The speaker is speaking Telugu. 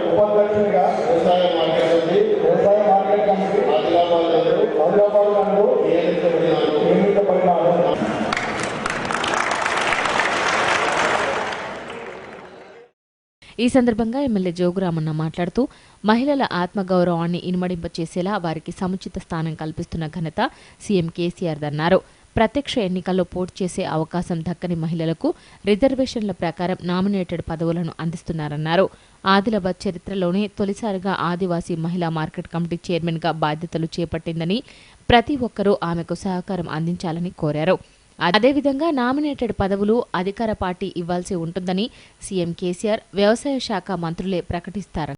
ఉపాధ్యక్షునిగా వ్యవసాయ మార్కెట్ కమిటీ ఆదిలాబాద్ నందు నియమించబడినాను. ఈ సందర్భంగా ఎమ్మెల్యే జోగురామన్న మాట్లాడుతూ మహిళల ఆత్మగౌరవాన్ని ఇనుమడింపచేసేలా వారికి సముచిత స్థానం కల్పిస్తున్న ఘనత సీఎం కేసీఆర్దన్నారు. ప్రత్యక్ష ఎన్నికల్లో పోటీ చేసే అవకాశం దక్కని మహిళలకు రిజర్వేషన్ల ప్రకారం నామినేటెడ్ పదవులను అందిస్తున్నారన్నారు. ఆదిలాబాద్ చరిత్రలోనే తొలిసారిగా ఆదివాసీ మహిళా మార్కెట్ కమిటీ చైర్మన్గా బాధ్యతలు చేపట్టిందని ప్రతి ఒక్కరూ ఆమెకు సహకారం అందించాలని కోరారు. అదేవిధంగా నామినేటెడ్ పదవులు అధికార పార్టీ ఇవ్వాల్సి ఉంటుందని సీఎం కేసీఆర్ వ్యవసాయ శాఖ మంత్రులే ప్రకటిస్తారు.